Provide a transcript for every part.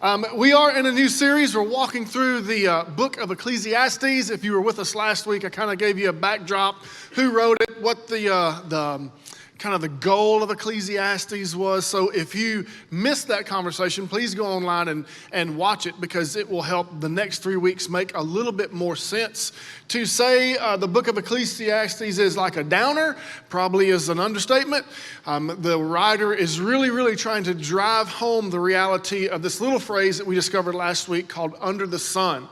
We are in a new series. We're walking through the book of Ecclesiastes. If you were with us last week, I kind of gave you a backdrop, who wrote it, what the kind of the goal of Ecclesiastes was. So if you missed that conversation, please go online and watch it, because it will help the next 3 weeks make a little bit more sense. To say the book of Ecclesiastes is like a downer probably is an understatement. The writer is really trying to drive home the reality of this little phrase that we discovered last week called under the sun.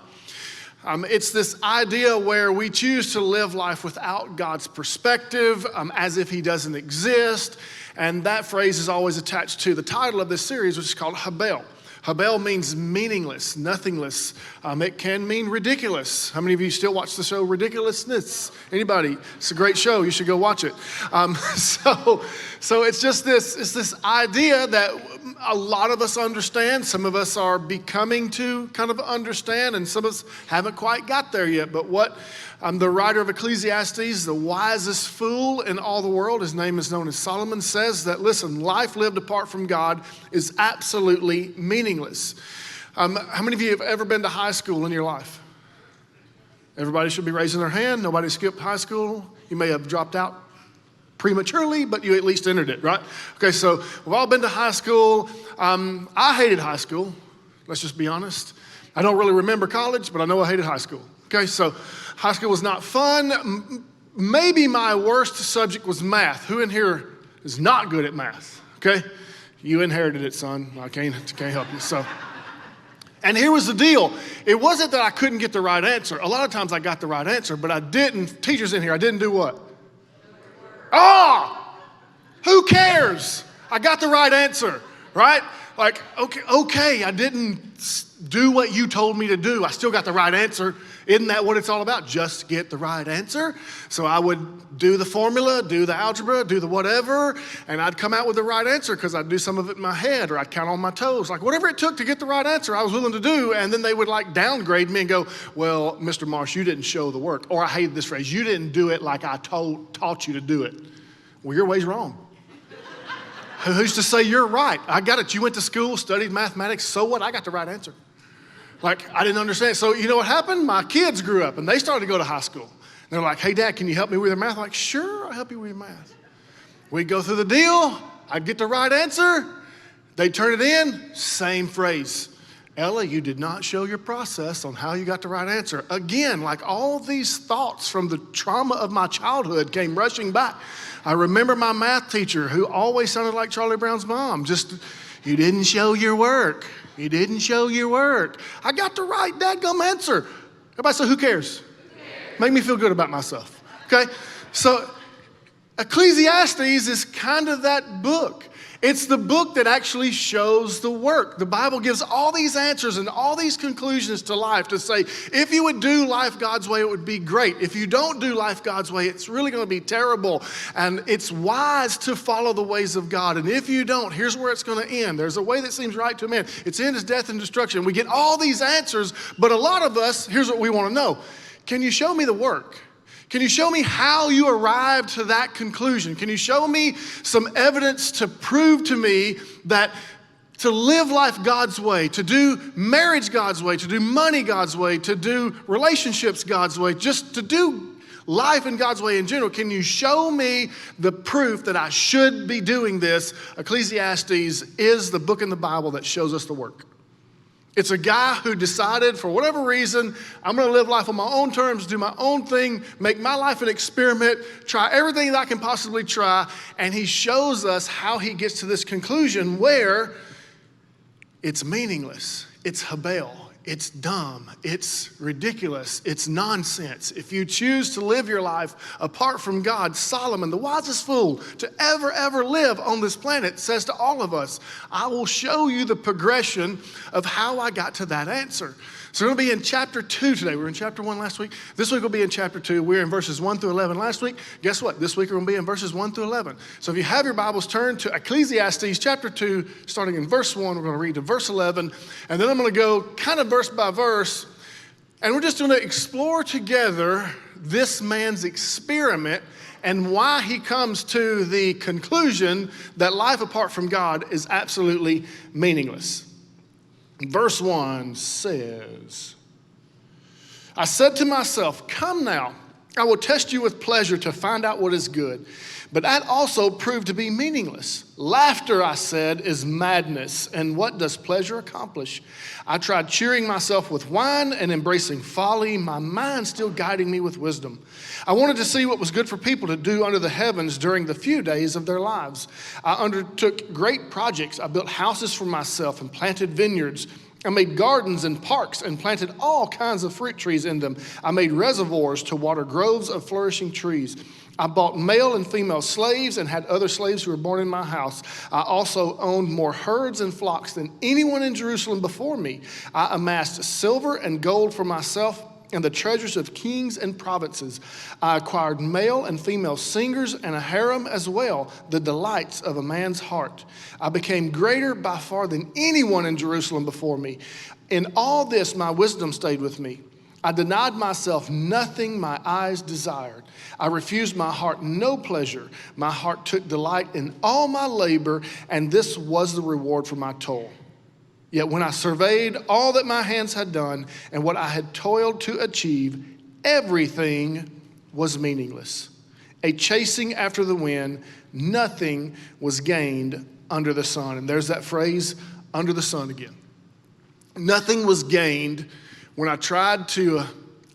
It's this idea where we choose to live life without God's perspective, as if he doesn't exist. And that phrase is always attached to the title of this series, which is called Hebel. Hebel means meaningless, nothingless. It can mean ridiculous. How many of you still watch the show Ridiculousness? Anybody? It's a great show. You should go watch it. So it's just this idea that a lot of us understand. Some of us are becoming to kind of understand, and some of us haven't quite got there yet. But what the writer of Ecclesiastes, the wisest fool in all the world, his name is known as Solomon, says that, listen, life lived apart from God is absolutely meaningless. How many of you have ever been to high school in your life? Everybody should be raising their hand. Nobody skipped high school. You may have dropped out prematurely, but you at least entered it, right? Okay, so we've all been to high school. I hated high school. Let's just be honest. I don't really remember college, but I know I hated high school. Okay, so high school was not fun. Maybe my worst subject was math. Who in here is not good at math? Okay, you inherited it, son. I can't help you. So, and here was the deal. It wasn't that I couldn't get the right answer. A lot of times I got the right answer, but I didn't. Teachers in here, I didn't do what? Who cares? I got the right answer, right? Like, okay, I didn't do what you told me to do. I still got the right answer. Isn't that what it's all about? Just get the right answer. So I would do the formula, do the algebra, do the whatever, and I'd come out with the right answer because I'd do some of it in my head, or I'd count on my toes. Like whatever it took to get the right answer, I was willing to do. And then they would like downgrade me and go, well, Mr. Marsh, you didn't show the work. Or I hated this phrase, you didn't do it like I taught you to do it. Well, your way's wrong. Who's to say you're right? I got it. You went to school, studied mathematics. So what? I got the right answer. Like, I didn't understand. So you know what happened? My kids grew up, and they started to go to high school. They're like, hey, Dad, can you help me with your math? I'm like, sure, I'll help you with your math. We'd go through the deal. I'd get the right answer. They'd turn it in. Same phrase. Ella, you did not show your process on how you got the right answer. Again, like all these thoughts from the trauma of my childhood came rushing back. I remember my math teacher who always sounded like Charlie Brown's mom. Just, you didn't show your work. You didn't show your work. I got the right dadgum answer. Everybody say, who cares? Make me feel good about myself. Okay? So Ecclesiastes is kind of that book. It's the book that actually shows the work. The Bible gives all these answers and all these conclusions to life to say, if you would do life God's way, it would be great. If you don't do life God's way, it's really going to be terrible. And it's wise to follow the ways of God. And if you don't, here's where it's going to end. There's a way that seems right to a man. Its end is death and destruction. We get all these answers, but a lot of us, here's what we want to know. Can you show me the work? Can you show me how you arrived to that conclusion? Can you show me some evidence to prove to me that to live life God's way, to do marriage God's way, to do money God's way, to do relationships God's way, just to do life in God's way in general, can you show me the proof that I should be doing this? Ecclesiastes is the book in the Bible that shows us the work. It's a guy who decided, for whatever reason, I'm going to live life on my own terms, do my own thing, make my life an experiment, try everything that I can possibly try, and he shows us how he gets to this conclusion where it's meaningless, it's Hebel, it's dumb, it's ridiculous, it's nonsense. If you choose to live your life apart from God, Solomon, the wisest fool to ever live on this planet, says to all of us, I will show you the progression of how I got to that answer. So we're going to be in chapter 2 today. We were in chapter 1 last week. This week we'll be in chapter 2. We were in verses 1 through 11 last week. Guess what? This week we're going to be in verses 1 through 11. So if you have your Bibles, turn to Ecclesiastes chapter 2, starting in verse 1. We're going to read to verse 11. And then I'm going to go kind of verse by verse. And we're just going to explore together this man's experiment and why he comes to the conclusion that life apart from God is absolutely meaningless. Verse 1 says, I said to myself, come now, I will test you with pleasure to find out what is good. But that also proved to be meaningless. Laughter, I said, is madness. And what does pleasure accomplish? I tried cheering myself with wine and embracing folly, my mind still guiding me with wisdom. I wanted to see what was good for people to do under the heavens during the few days of their lives. I undertook great projects. I built houses for myself and planted vineyards. I made gardens and parks and planted all kinds of fruit trees in them. I made reservoirs to water groves of flourishing trees. I bought male and female slaves and had other slaves who were born in my house. I also owned more herds and flocks than anyone in Jerusalem before me. I amassed silver and gold for myself and the treasures of kings and provinces. I acquired male and female singers and a harem as well, the delights of a man's heart. I became greater by far than anyone in Jerusalem before me. In all this, my wisdom stayed with me. I denied myself nothing my eyes desired. I refused my heart no pleasure. My heart took delight in all my labor, and this was the reward for my toil. Yet when I surveyed all that my hands had done and what I had toiled to achieve, everything was meaningless. A chasing after the wind, nothing was gained under the sun. And there's that phrase, under the sun again. Nothing was gained when I tried to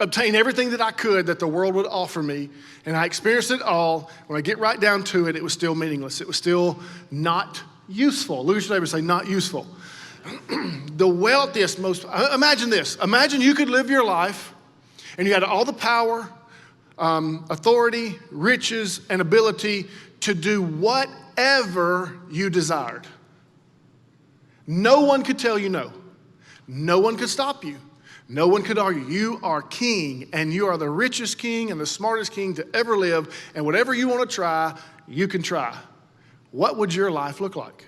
obtain everything that I could that the world would offer me, and I experienced it all. When I get right down to it, it was still meaningless. It was still not useful. Look at your neighbor and say, not useful. The wealthiest, imagine this. Imagine you could live your life and you had all the power, authority, riches, and ability to do whatever you desired. No one could tell you no. No one could stop you. No one could argue. You are king, and you are the richest king and the smartest king to ever live, and whatever you want to try, you can try. What would your life look like?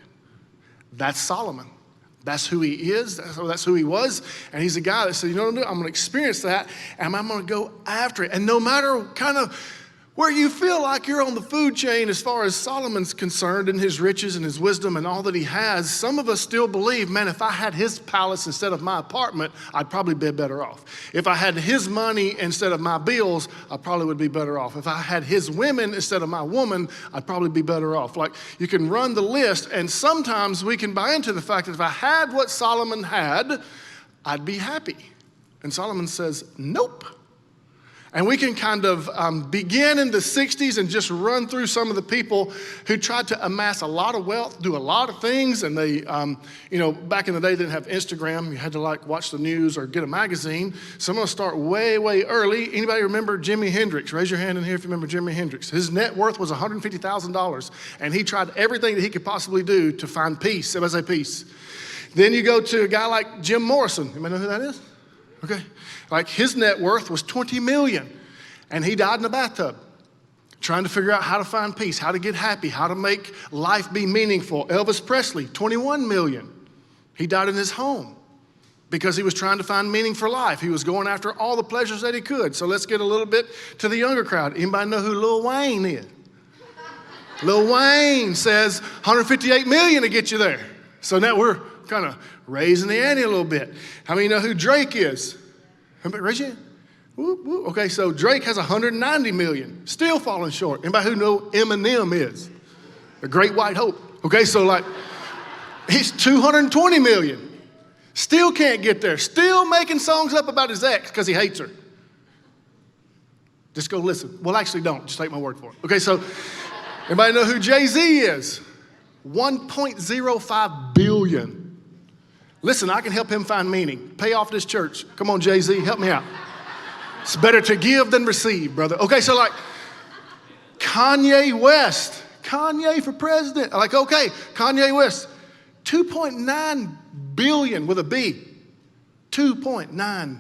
That's Solomon. That's who he is. That's who he was. And he's a guy that said, you know what I'm doing? I'm going to experience that, and I'm going to go after it. And no matter kind of where you feel like you're on the food chain as far as Solomon's concerned and his riches and his wisdom and all that he has, some of us still believe, man, if I had his palace instead of my apartment, I'd probably be better off. If I had his money instead of my bills, I probably would be better off. If I had his women instead of my woman, I'd probably be better off. Like, you can run the list, and sometimes we can buy into the fact that if I had what Solomon had, I'd be happy. And Solomon says, nope. And we can kind of begin in the 60s and just run through some of the people who tried to amass a lot of wealth, do a lot of things. And they, back in the day, they didn't have Instagram. You had to watch the news or get a magazine. So I'm going to start way, way early. Anybody remember Jimi Hendrix? Raise your hand in here if you remember Jimi Hendrix. His net worth was $150,000. And he tried everything that he could possibly do to find peace. Everybody say peace. Then you go to a guy like Jim Morrison. Anybody know who that is? Okay. Like, his net worth was $20 million, and he died in a bathtub trying to figure out how to find peace, how to get happy, how to make life be meaningful. Elvis Presley, $21 million. He died in his home because he was trying to find meaning for life. He was going after all the pleasures that he could. So let's get a little bit to the younger crowd. Anybody know who Lil Wayne is? Lil Wayne says $158 million to get you there. So now we're kind of raising the ante a little bit. How many know who Drake is? Raise your hand. Whoop, whoop. Okay, so Drake has $190 million, still falling short. Anybody who know Eminem is? The Great White Hope. Okay, so he's $220 million. Still can't get there. Still making songs up about his ex because he hates her. Just go listen. Well, actually don't. Just take my word for it. Okay, so anybody know who Jay-Z is? $1.05 billion. Listen, I can help him find meaning. Pay off this church. Come on, Jay-Z, help me out. It's better to give than receive, brother. Okay, so Kanye West. Kanye for president. Okay, Kanye West. 2.9 billion with a B. 2.9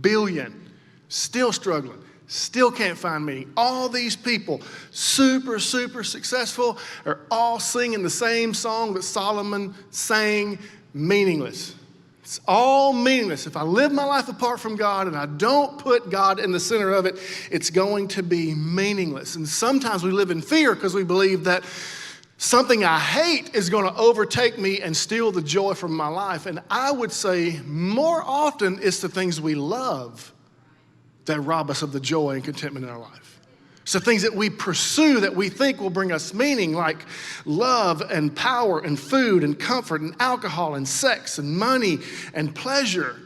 billion. Still struggling. Still can't find meaning. All these people, super, super successful, are all singing the same song that Solomon sang. Meaningless. It's all meaningless. If I live my life apart from God and I don't put God in the center of it, it's going to be meaningless. And sometimes we live in fear because we believe that Something I hate is going to overtake me and steal the joy from my life. And I would say more often it's the things we love that rob us of the joy and contentment in our life. So things that we pursue that we think will bring us meaning, like love and power and food and comfort and alcohol and sex and money and pleasure.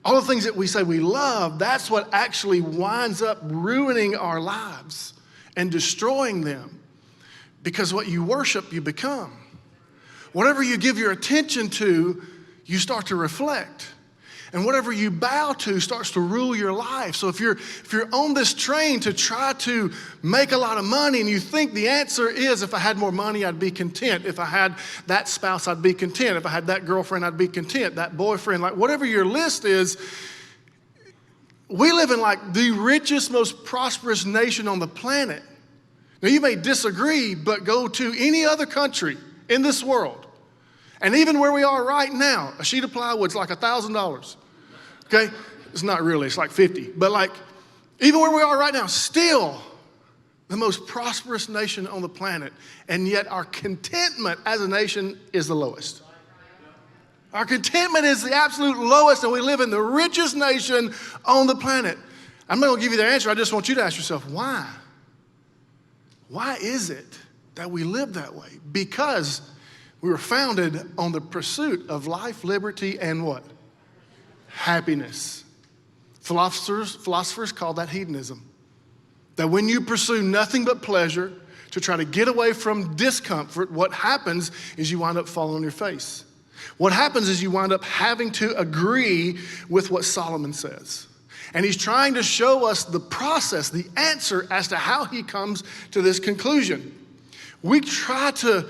All the things that we say we love, that's what actually winds up ruining our lives and destroying them. Because what you worship, you become. Whatever you give your attention to, you start to reflect. And whatever you bow to starts to rule your life. So if you're on this train to try to make a lot of money and you think the answer is, if I had more money, I'd be content. If I had that spouse, I'd be content. If I had that girlfriend, I'd be content. That boyfriend, like whatever your list is, we live in like the richest, most prosperous nation on the planet. Now, you may disagree, but go to any other country in this world, and even where we are right now, a sheet of plywood's like $1,000, okay? It's not really, it's like 50. But like, even where we are right now, still the most prosperous nation on the planet, and yet our contentment as a nation is the lowest. Our contentment is the absolute lowest, and we live in the richest nation on the planet. I'm not gonna give you the answer, I just want you to ask yourself, why? Why is it that we live that way? Because we were founded on the pursuit of life, liberty, and what? Happiness. Philosophers call that hedonism. That when you pursue nothing but pleasure to try to get away from discomfort, what happens is you wind up falling on your face. What happens is you wind up having to agree with what Solomon says. And he's trying to show us the process, the answer as to how he comes to this conclusion. We try to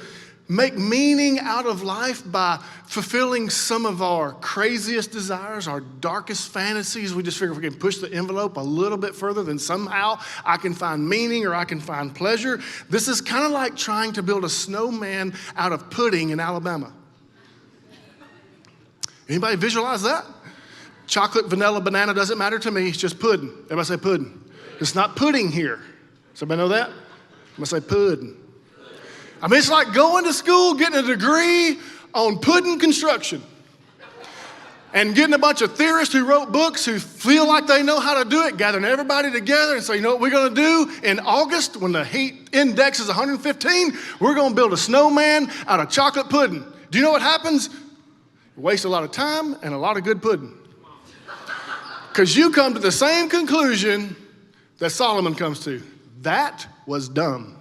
make meaning out of life by fulfilling some of our craziest desires, our darkest fantasies. We just figure if we can push the envelope a little bit further, then somehow I can find meaning or I can find pleasure. This is kind of like trying to build a snowman out of pudding in Alabama. Anybody visualize that? Chocolate, vanilla, banana, doesn't matter to me. It's just pudding. Everybody say pudding. It's not pudding here. Does everybody know that? I'm going to say pudding. I mean, it's like going to school, getting a degree on pudding construction and getting a bunch of theorists who wrote books who feel like they know how to do it, gathering everybody together and say, you know what we're going to do in August when the heat index is 115? We're going to build a snowman out of chocolate pudding. Do you know what happens? You waste a lot of time and a lot of good pudding. Because you come to the same conclusion that Solomon comes to. That was dumb.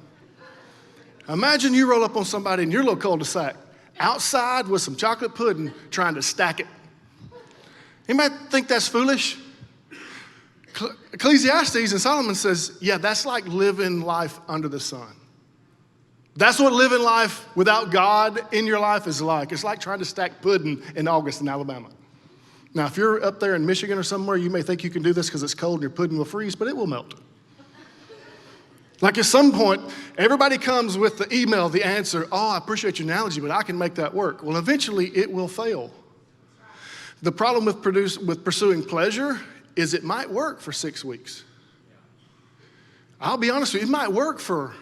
Imagine you roll up on somebody in your little cul-de-sac, outside with some chocolate pudding, trying to stack it. Anybody think that's foolish? Ecclesiastes and Solomon says, yeah, that's like living life under the sun. That's what living life without God in your life is like. It's like trying to stack pudding in August in Alabama. Now, if you're up there in Michigan or somewhere, you may think you can do this because it's cold and your pudding will freeze, but it will melt. Like at some point, everybody comes with the email, the answer, oh, I appreciate your analogy, but I can make that work. Well, eventually it will fail. The problem with pursuing pleasure is it might work for 6 weeks. I'll be honest with you, it might work for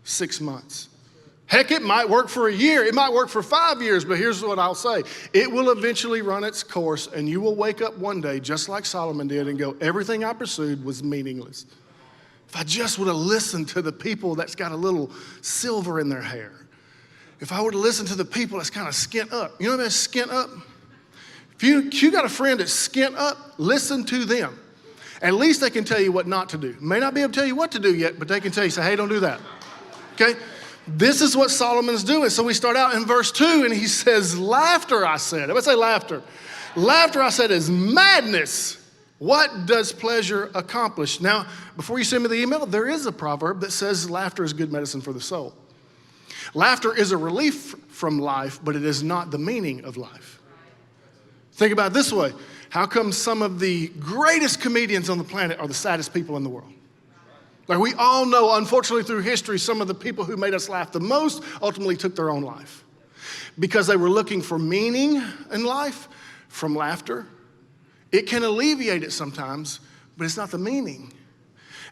6 months. Heck, it might work for a year. It might work for 5 years, but here's what I'll say. It will eventually run its course, and you will wake up one day, just like Solomon did, and go, everything I pursued was meaningless. If I just would have listened to the people that's got a little silver in their hair. If I would have listened to the people that's kind of skint up. You know what that's skint up? If you got a friend that's skint up, listen to them. At least they can tell you what not to do. May not be able to tell you what to do yet, but they can tell you, say, hey, don't do that. Okay? This is what Solomon's doing. So we start out in verse 2, and he says, laughter, I said. Everybody say laughter. Laughter, I said, is madness. What does pleasure accomplish? Now, before you send me the email, there is a proverb that says laughter is good medicine for the soul. Laughter is a relief from life, but it is not the meaning of life. Think about it this way. How come some of the greatest comedians on the planet are the saddest people in the world? Like we all know, unfortunately, through history, some of the people who made us laugh the most ultimately took their own life because they were looking for meaning in life from laughter. It can alleviate it sometimes, but it's not the meaning.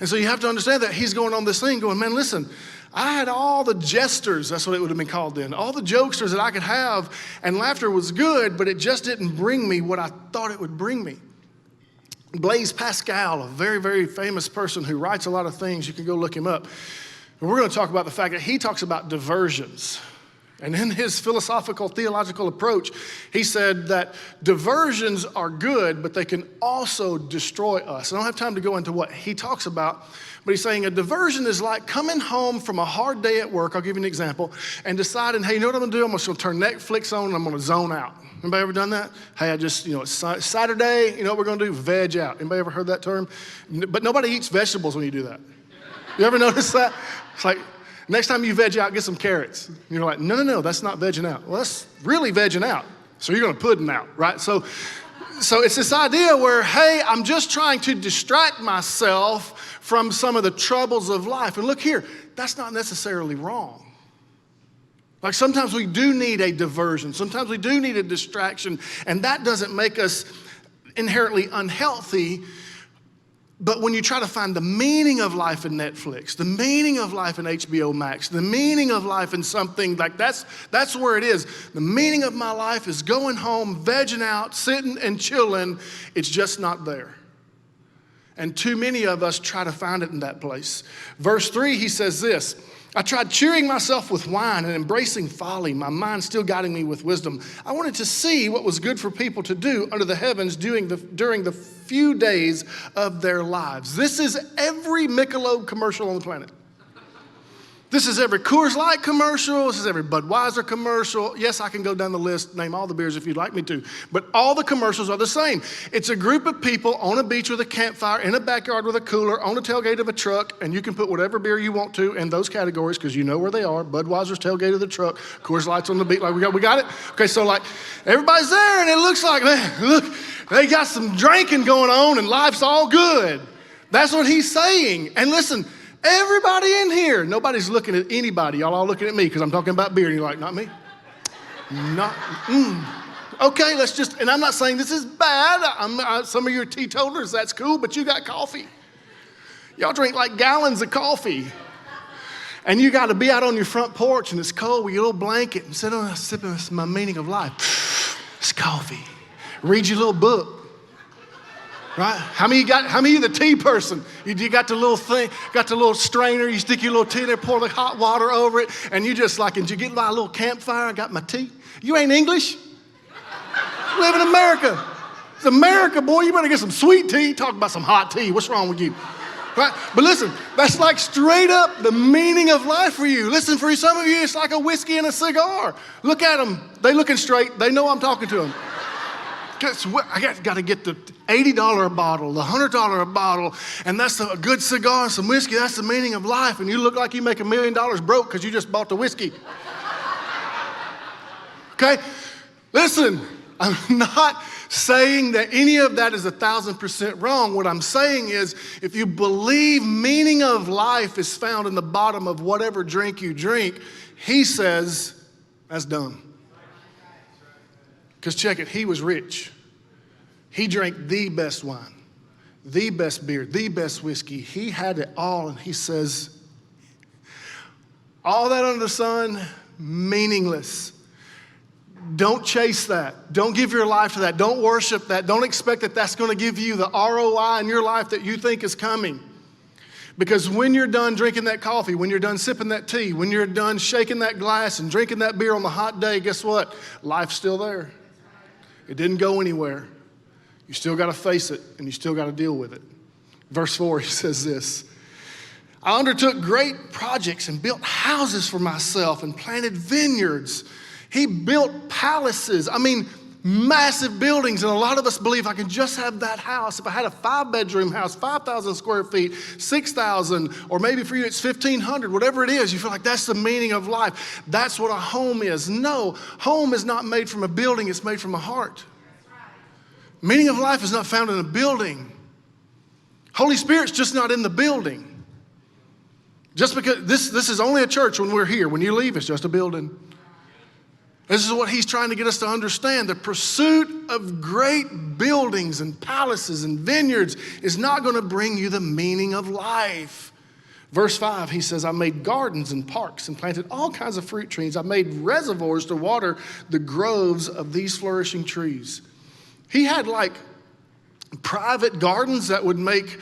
And so you have to understand that he's going on this thing going, man, listen, I had all the jesters, that's what it would have been called then, all the jokesters that I could have, and laughter was good, but it just didn't bring me what I thought it would bring me. Blaise Pascal, a very, very famous person who writes a lot of things, you can go look him up. And we're going to talk about the fact that he talks about diversions. And in his philosophical, theological approach, he said that diversions are good, but they can also destroy us. I don't have time to go into what he talks about, but he's saying a diversion is like coming home from a hard day at work, I'll give you an example, and deciding, hey, you know what I'm going to do? I'm just going to turn Netflix on and I'm going to zone out. Anybody ever done that? Hey, it's Saturday, you know what we're going to do? Veg out. Anybody ever heard that term? But nobody eats vegetables when you do that. You ever notice that? It's like, next time you veg out, get some carrots. And you're like, no, that's not vegging out. Well, that's really vegging out. So you're going to pudding out, right? So it's this idea where, hey, I'm just trying to distract myself from some of the troubles of life. And look here, that's not necessarily wrong. Like sometimes we do need a diversion. Sometimes we do need a distraction. And that doesn't make us inherently unhealthy. But when you try to find the meaning of life in Netflix, the meaning of life in HBO Max, the meaning of life in something like that's where it is. The meaning of my life is going home, vegging out, sitting and chilling. It's just not there. And too many of us try to find it in that place. Verse 3, he says this, I tried cheering myself with wine and embracing folly, my mind still guiding me with wisdom. I wanted to see what was good for people to do under the heavens during the few days of their lives. This is every Michelob commercial on the planet. This is every Coors Light commercial. This is every Budweiser commercial. Yes, I can go down the list, name all the beers if you'd like me to. But all the commercials are the same. It's a group of people on a beach with a campfire, in a backyard with a cooler, on the tailgate of a truck, and you can put whatever beer you want to in those categories because you know where they are. Budweiser's tailgate of the truck, Coors Light's on the beach. Like we got it? Okay, so like everybody's there and it looks like, man, look, they got some drinking going on and life's all good. That's what he's saying. And listen, everybody in here, nobody's looking at anybody. Y'all all looking at me because I'm talking about beer. And you're like, not me? Okay, let's just, and I'm not saying this is bad. Some of you are teetotalers, that's cool, but you got coffee. Y'all drink like gallons of coffee. And you got to be out on your front porch and it's cold with your little blanket and sit on sipping my meaning of life. It's coffee. Read your little book. Right? How many of you the tea person? You got the little thing, got the little strainer, you stick your little tea there, pour the hot water over it, and you just like, and you get by a little campfire, I got my tea. You ain't English. You live in America. It's America, boy. You better get some sweet tea. Talk about some hot tea. What's wrong with you? Right? But listen, that's like straight up the meaning of life for you. Listen, for some of you, it's like a whiskey and a cigar. Look at them. They looking straight. They know I'm talking to them. I got to get the $80 a bottle, the $100 a bottle, and that's a good cigar and some whiskey. That's the meaning of life. And you look like you make $1 million broke because you just bought the whiskey. Okay? Listen, I'm not saying that any of that is 1,000% wrong. What I'm saying is if you believe meaning of life is found in the bottom of whatever drink you drink, he says, that's dumb. Because check it, he was rich. He drank the best wine, the best beer, the best whiskey. He had it all, and he says, all that under the sun, meaningless. Don't chase that. Don't give your life to that. Don't worship that. Don't expect that that's going to give you the ROI in your life that you think is coming. Because when you're done drinking that coffee, when you're done sipping that tea, when you're done shaking that glass and drinking that beer on the hot day, guess what? Life's still there. It didn't go anywhere. You still got to face it, and you still got to deal with it. Verse 4, he says this, I undertook great projects and built houses for myself and planted vineyards. He built palaces. I mean, massive buildings. And a lot of us believe I can just have that house. If I had a 5-bedroom house, 5,000 square feet, 6,000, or maybe for you it's 1,500, whatever it is, you feel like that's the meaning of life. That's what a home is. No, home is not made from a building. It's made from a heart. Meaning of life is not found in a building. Holy Spirit's just not in the building. Just because this is only a church when we're here. When you leave, it's just a building. This is what he's trying to get us to understand. The pursuit of great buildings and palaces and vineyards is not going to bring you the meaning of life. Verse 5, he says, I made gardens and parks and planted all kinds of fruit trees. I made reservoirs to water the groves of these flourishing trees. He had like private gardens that would make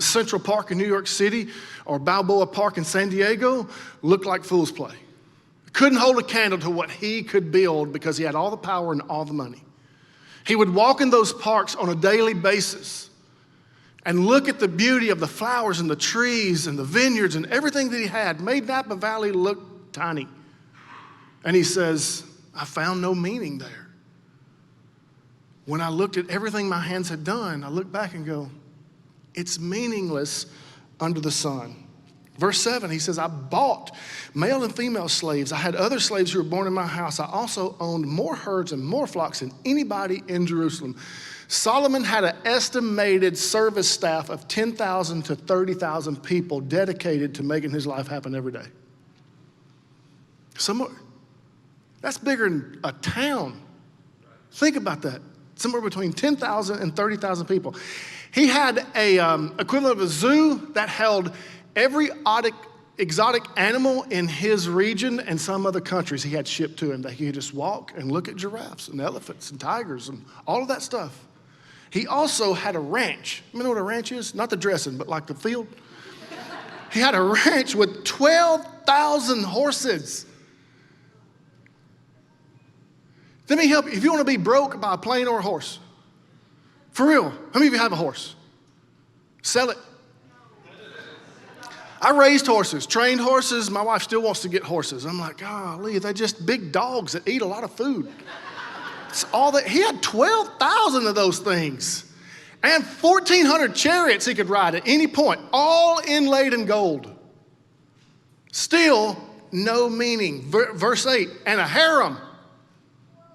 Central Park in New York City or Balboa Park in San Diego look like fool's play. Couldn't hold a candle to what he could build because he had all the power and all the money. He would walk in those parks on a daily basis and look at the beauty of the flowers and the trees and the vineyards and everything that he had, made Napa Valley look tiny. And he says, I found no meaning there. When I looked at everything my hands had done, I look back and go, it's meaningless under the sun. Verse 7, he says, I bought male and female slaves. I had other slaves who were born in my house. I also owned more herds and more flocks than anybody in Jerusalem. Solomon had an estimated service staff of 10,000 to 30,000 people dedicated to making his life happen every day. That's bigger than a town. Think about that. Somewhere between 10,000 and 30,000 people. He had a equivalent of a zoo that held every exotic animal in his region and some other countries he had shipped to him that he could just walk and look at giraffes and elephants and tigers and all of that stuff. He also had a ranch. You know what a ranch is? Not the dressing, but like the field. He had a ranch with 12,000 horses. Let me help you. If you want to be broke, buy a plane or a horse. For real. How many of you have a horse? Sell it. I raised horses, trained horses. My wife still wants to get horses. I'm like, golly, they're just big dogs that eat a lot of food. It's all that. He had 12,000 of those things and 1,400 chariots he could ride at any point, all inlaid in gold. Still no meaning. Verse 8, and a harem.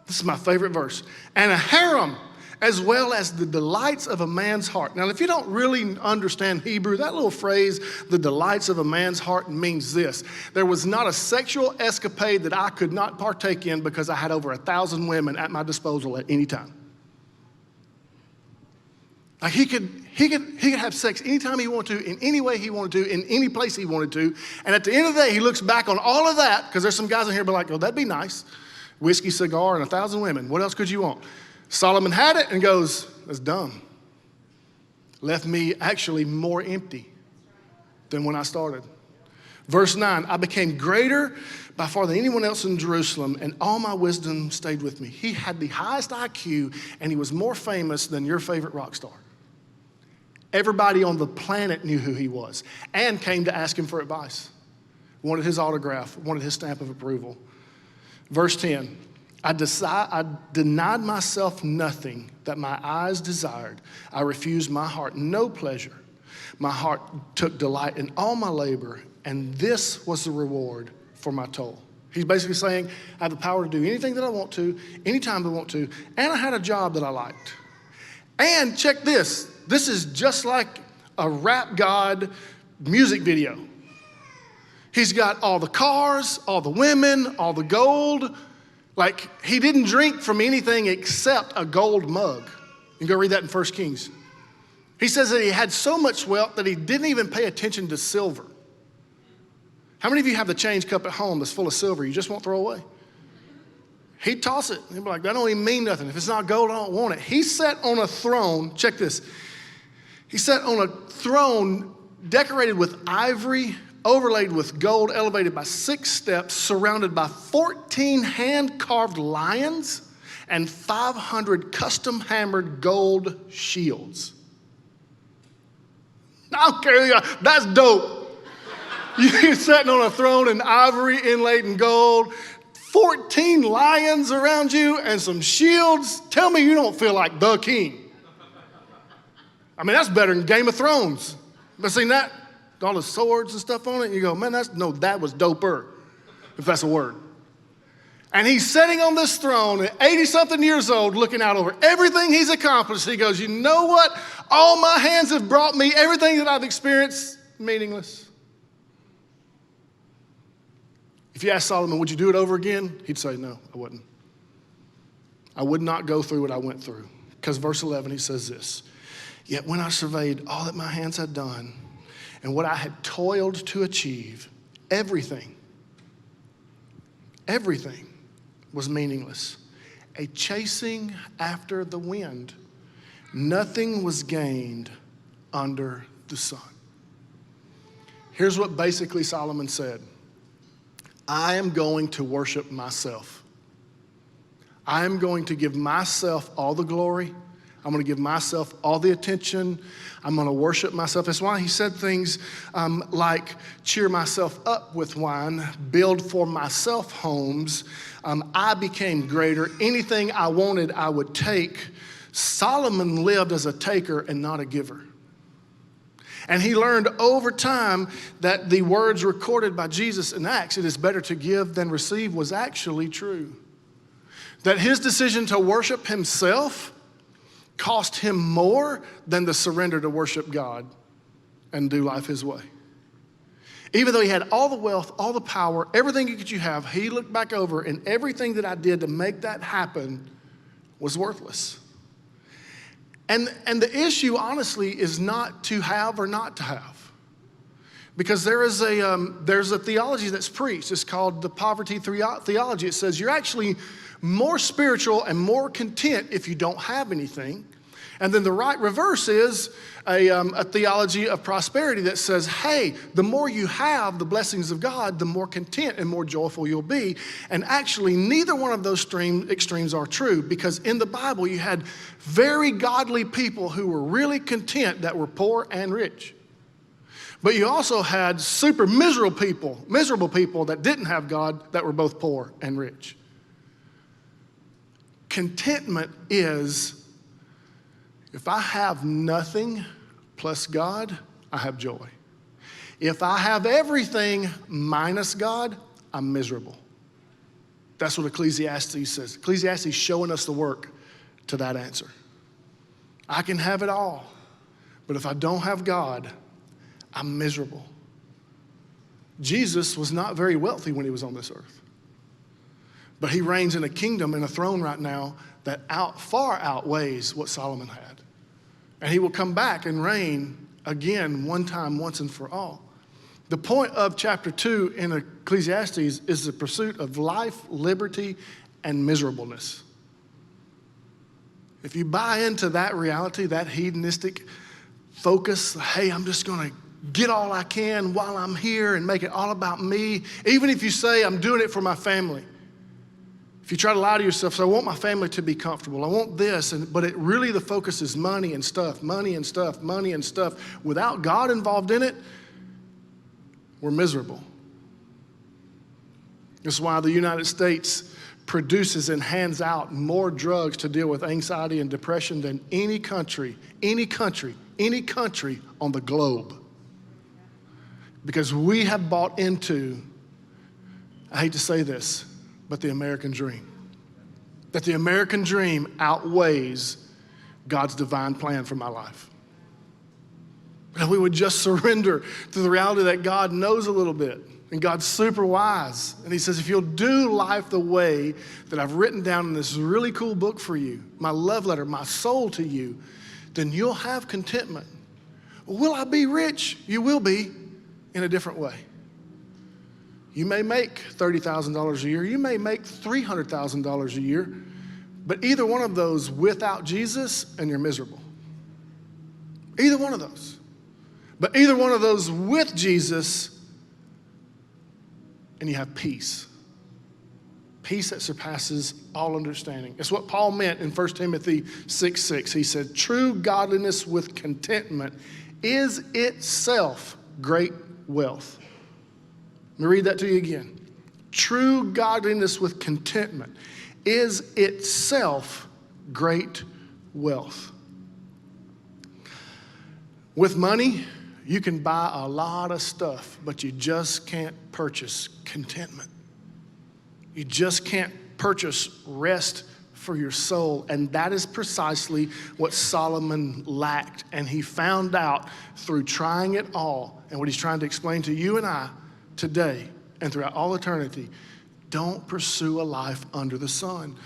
This is my favorite verse. And a harem, as well as the delights of a man's heart. Now, if you don't really understand Hebrew, that little phrase, the delights of a man's heart, means this. There was not a sexual escapade that I could not partake in because I had over 1,000 women at my disposal at any time. Like he could have sex anytime he wanted to, in any way he wanted to, in any place he wanted to. And at the end of the day, he looks back on all of that, because there's some guys in here be like, oh, that'd be nice. Whiskey, cigar, and 1,000 women. What else could you want? Solomon had it and goes, that's dumb. Left me actually more empty than when I started. Verse 9, I became greater by far than anyone else in Jerusalem, and all my wisdom stayed with me. He had the highest IQ, and he was more famous than your favorite rock star. Everybody on the planet knew who he was and came to ask him for advice. Wanted his autograph, wanted his stamp of approval. Verse 10, I denied myself nothing that my eyes desired. I refused my heart no pleasure. My heart took delight in all my labor, and this was the reward for my toil. He's basically saying, I have the power to do anything that I want to, anytime I want to, and I had a job that I liked. And check this. This is just like a rap god music video. He's got all the cars, all the women, all the gold. Like, he didn't drink from anything except a gold mug. You can go read that in 1 Kings. He says that he had so much wealth that he didn't even pay attention to silver. How many of you have the change cup at home that's full of silver you just won't throw away? He'd toss it. He'd be like, that don't even mean nothing. If it's not gold, I don't want it. He sat on a throne, check this. He sat on a throne decorated with ivory, overlaid with gold, elevated by 6 steps, surrounded by 14 hand-carved lions and 500 custom-hammered gold shields. I don't care, that's dope. You're sitting on a throne in ivory inlaid in gold, 14 lions around you and some shields. Tell me you don't feel like the king. I mean, that's better than Game of Thrones. Ever seen that? All the swords and stuff on it, and you go, man, that was doper, if that's a word. And he's sitting on this throne at 80-something years old, looking out over everything he's accomplished. He goes, you know what? All my hands have brought me, everything that I've experienced, meaningless. If If you ask Solomon, would you do it over again? He'd say, no, I wouldn't. I would not go through what I went through. Because verse 11, he says this, yet when I surveyed all that my hands had done and what I had toiled to achieve, everything was meaningless. A chasing after the wind. Nothing was gained under the sun. Here's what basically Solomon said. I am going to worship myself. I am going to give myself all the glory. I'm going to give myself all the attention. I'm going to worship myself. That's why he said things like cheer myself up with wine, build for myself homes. I became greater. Anything I wanted, I would take. Solomon lived as a taker and not a giver. And he learned over time that the words recorded by Jesus in Acts, it is better to give than receive, was actually true. That his decision to worship himself cost him more than the surrender to worship God and do life his way. Even though he had all the wealth, all the power, everything that you have, he looked back over and everything that I did to make that happen was worthless. And the issue, honestly, is not to have or not to have. Because there's a theology that's preached. It's called the poverty theology. It says you're actually more spiritual and more content if you don't have anything. And then the right reverse is a theology of prosperity that says, hey, the more you have the blessings of God, the more content and more joyful you'll be. And actually, neither one of those extremes are true, because in the Bible, you had very godly people who were really content that were poor and rich. But you also had super miserable people that didn't have God that were both poor and rich. Contentment is, if I have nothing plus God, I have joy. If I have everything minus God, I'm miserable. That's what Ecclesiastes says. Ecclesiastes is showing us the work to that answer. I can have it all, but if I don't have God, I'm miserable. Jesus was not very wealthy when he was on this earth, but he reigns in a kingdom and a throne right now that far outweighs what Solomon had. And he will come back and reign again one time, once and for all. The point of chapter 2 in Ecclesiastes is the pursuit of life, liberty, and miserableness. If you buy into that reality, that hedonistic focus, hey, I'm just going to get all I can while I'm here and make it all about me, even if you say I'm doing it for my family. If you try to lie to yourself, say, I want my family to be comfortable, I want this, but it really the focus is money and stuff, money and stuff, money and stuff. Without God involved in it, we're miserable. This is why the United States produces and hands out more drugs to deal with anxiety and depression than any country on the globe. Because we have bought into, I hate to say this, but the American dream. That the American dream outweighs God's divine plan for my life. And we would just surrender to the reality that God knows a little bit and God's super wise. And he says, if you'll do life the way that I've written down in this really cool book for you, my love letter, my soul to you, then you'll have contentment. Will I be rich? You will be, in a different way. You may make $30,000 a year. You may make $300,000 a year. But either one of those without Jesus, and you're miserable. Either one of those. But either one of those with Jesus, and you have peace. Peace that surpasses all understanding. It's what Paul meant in 1 Timothy 6:6. He said, true godliness with contentment is itself great wealth. Let me read that to you again. True godliness with contentment is itself great wealth. With money, you can buy a lot of stuff, but you just can't purchase contentment. You just can't purchase rest for your soul. And that is precisely what Solomon lacked. And he found out through trying it all. And what he's trying to explain to you and I today and throughout all eternity, don't pursue a life under the sun.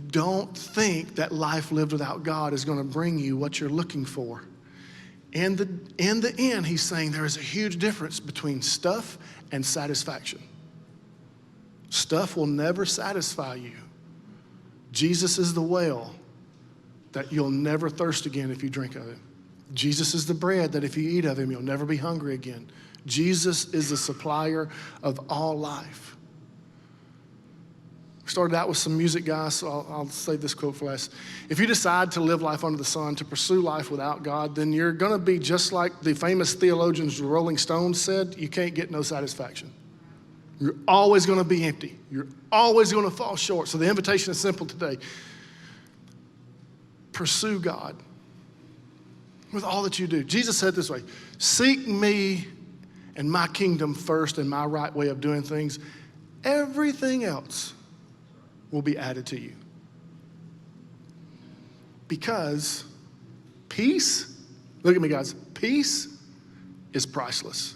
Don't think that life lived without God is going to bring you what you're looking for. In the end, he's saying there is a huge difference between stuff and satisfaction. Stuff will never satisfy you. Jesus is the well that you'll never thirst again if you drink of it. Jesus is the bread that if you eat of him, you'll never be hungry again. Jesus is the supplier of all life. We started out with some music, guys, so I'll save this quote for last. If you decide to live life under the sun, to pursue life without God, then you're going to be just like the famous theologians, the Rolling Stones said, you can't get no satisfaction. You're always going to be empty. You're always going to fall short. So the invitation is simple today. Pursue God with all that you do. Jesus said it this way, seek me and my kingdom first and my right way of doing things. Everything else will be added to you. Because peace, look at me guys, peace is priceless.